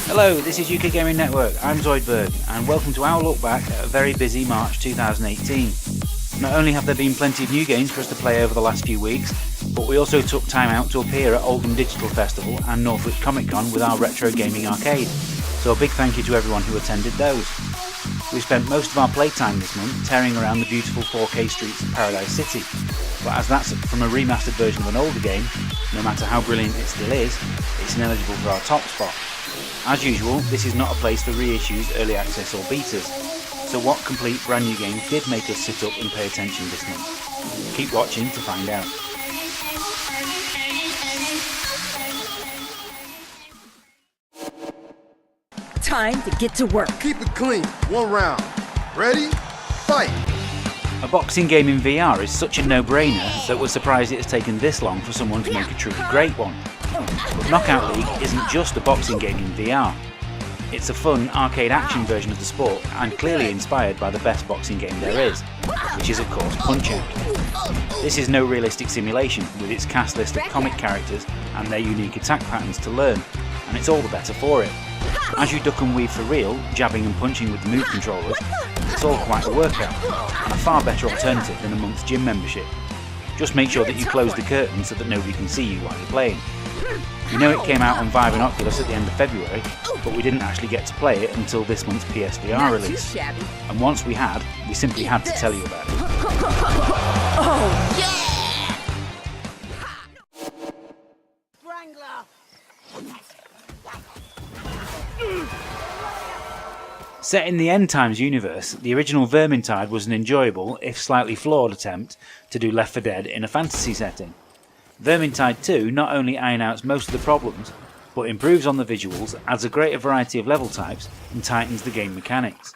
Hello, this is UK Gaming Network, I'm Zoidberg, and welcome to our look back at a very busy March 2018. Not only have there been plenty of new games for us to play over the last few weeks, but we also took time out to appear at Oldham Digital Festival and Northwich Comic Con with our Retro Gaming Arcade, so a big thank you to everyone who attended those. We spent most of our playtime this month tearing around the beautiful 4K streets of Paradise City, but as that's from a remastered version of an older game, no matter how brilliant it still is, it's ineligible for our top spot. As usual, this is not a place for reissues, early access or betas, so what complete brand new games did make us sit up and pay attention this month? Keep watching to find out. Time to get to work. Keep it clean. One round. Ready? Fight! A boxing game in VR is such a no-brainer that we're surprised it has taken this long for someone to make a truly great one. But Knockout League isn't just a boxing game in VR. It's a fun, arcade action version of the sport and clearly inspired by the best boxing game there is, which is of course Punch-Out! This is no realistic simulation with its cast list of comic characters and their unique attack patterns to learn, and it's all the better for it. As you duck and weave for real, jabbing and punching with the move controllers, it's all quite a workout, and a far better alternative than a month's gym membership. Just make sure that you close the curtain so that nobody can see you while you're playing. We know it came out on Vive and Oculus at the end of February, but we didn't actually get to play it until this month's PSVR release. And once we had, we simply had to tell you about it. Oh, yeah! Set in the End Times universe, the original Vermintide was an enjoyable, if slightly flawed attempt to do Left 4 Dead in a fantasy setting. Vermintide 2 not only iron out most of the problems, but improves on the visuals, adds a greater variety of level types, and tightens the game mechanics.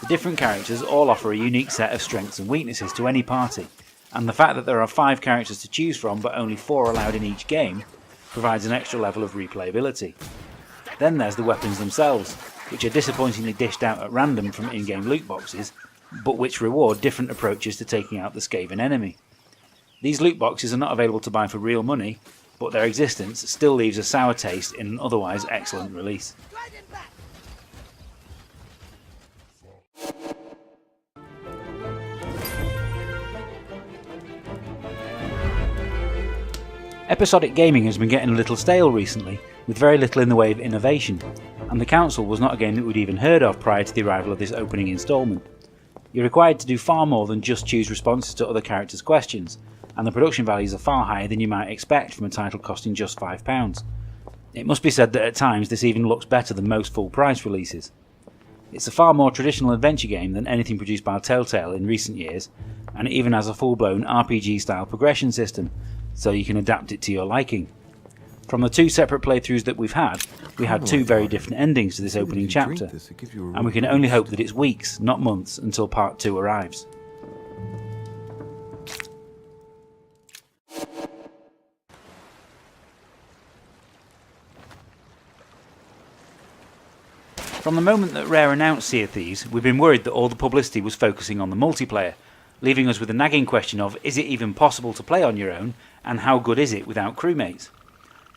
The different characters all offer a unique set of strengths and weaknesses to any party, and the fact that there are 5 characters to choose from but only 4 allowed in each game provides an extra level of replayability. Then there's the weapons themselves, which are disappointingly dished out at random from in-game loot boxes, but which reward different approaches to taking out the Skaven enemy. These loot boxes are not available to buy for real money, but their existence still leaves a sour taste in an otherwise excellent release. Episodic gaming has been getting a little stale recently, with very little in the way of innovation, and The Council was not a game that we'd even heard of prior to the arrival of this opening instalment. You're required to do far more than just choose responses to other characters' questions, and the production values are far higher than you might expect from a title costing just £5. It must be said that at times this even looks better than most full price releases. It's a far more traditional adventure game than anything produced by Telltale in recent years, and it even has a full-blown RPG style progression system, so you can adapt it to your liking. From the 2 separate playthroughs that we've had, we had 2 very different endings to this opening chapter, and we can only hope that it's weeks, not months, until part 2 arrives. From the moment that Rare announced Sea of Thieves, we've been worried that all the publicity was focusing on the multiplayer, leaving us with the nagging question of, is it even possible to play on your own, and how good is it without crewmates?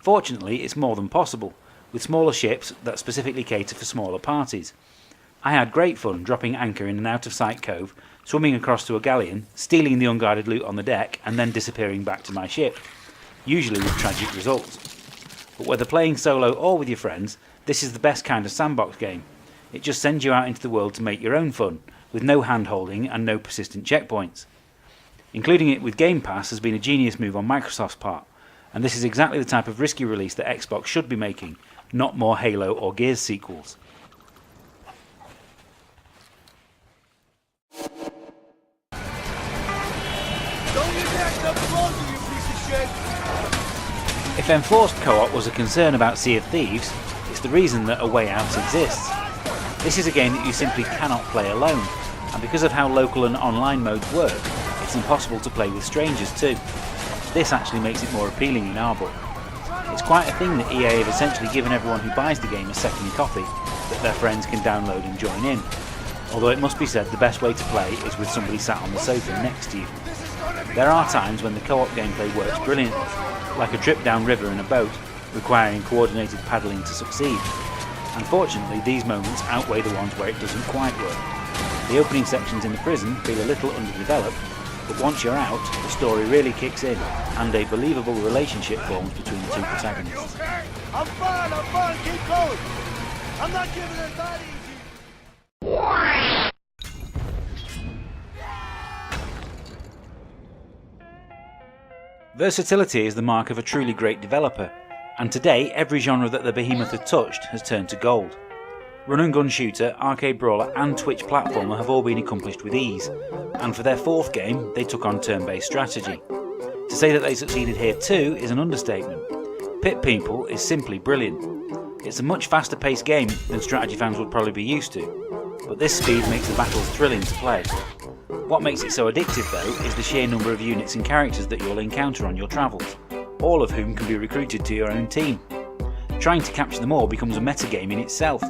Fortunately, it's more than possible, with smaller ships that specifically cater for smaller parties. I had great fun dropping anchor in an out-of-sight cove, swimming across to a galleon, stealing the unguarded loot on the deck, and then disappearing back to my ship, usually with tragic results. But whether playing solo or with your friends, this is the best kind of sandbox game. It just sends you out into the world to make your own fun, with no hand-holding and no persistent checkpoints. Including it with Game Pass has been a genius move on Microsoft's part, and this is exactly the type of risky release that Xbox should be making, not more Halo or Gears sequels. If enforced co-op was a concern about Sea of Thieves, it's the reason that A Way Out exists. This is a game that you simply cannot play alone, and because of how local and online modes work, it's impossible to play with strangers too. This actually makes it more appealing in our book. It's quite a thing that EA have essentially given everyone who buys the game a second copy that their friends can download and join in. Although it must be said the best way to play is with somebody sat on the sofa next to you. There are times when the co-op gameplay works brilliantly, like a trip downriver in a boat, requiring coordinated paddling to succeed. Unfortunately, these moments outweigh the ones where it doesn't quite work. The opening sections in the prison feel a little underdeveloped, but once you're out, the story really kicks in, and a believable relationship forms between the two protagonists. Okay? I'm fine, keep going. I'm not giving it that easy. Versatility is the mark of a truly great developer, and today every genre that the behemoth has touched has turned to gold. Run and gun shooter, arcade brawler and Twitch platformer have all been accomplished with ease, and for their fourth game they took on turn-based strategy. To say that they succeeded here too is an understatement. Pit People is simply brilliant. It's a much faster paced game than strategy fans would probably be used to, but this speed makes the battles thrilling to play. What makes it so addictive though is the sheer number of units and characters that you'll encounter on your travels, all of whom can be recruited to your own team. Trying to capture them all becomes a metagame in itself,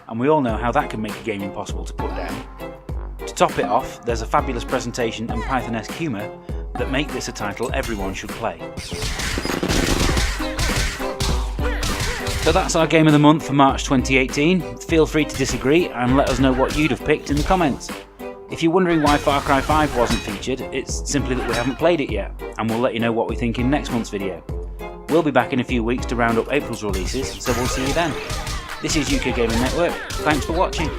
and we all know how that can make a game impossible to put down. To top it off, there's a fabulous presentation and Python-esque humour that make this a title everyone should play. So that's our game of the month for March 2018. Feel free to disagree and let us know what you'd have picked in the comments. If you're wondering why Far Cry 5 wasn't featured, it's simply that we haven't played it yet, and we'll let you know what we think in next month's video. We'll be back in a few weeks to round up April's releases, so we'll see you then. This is UK Gaming Network, thanks for watching.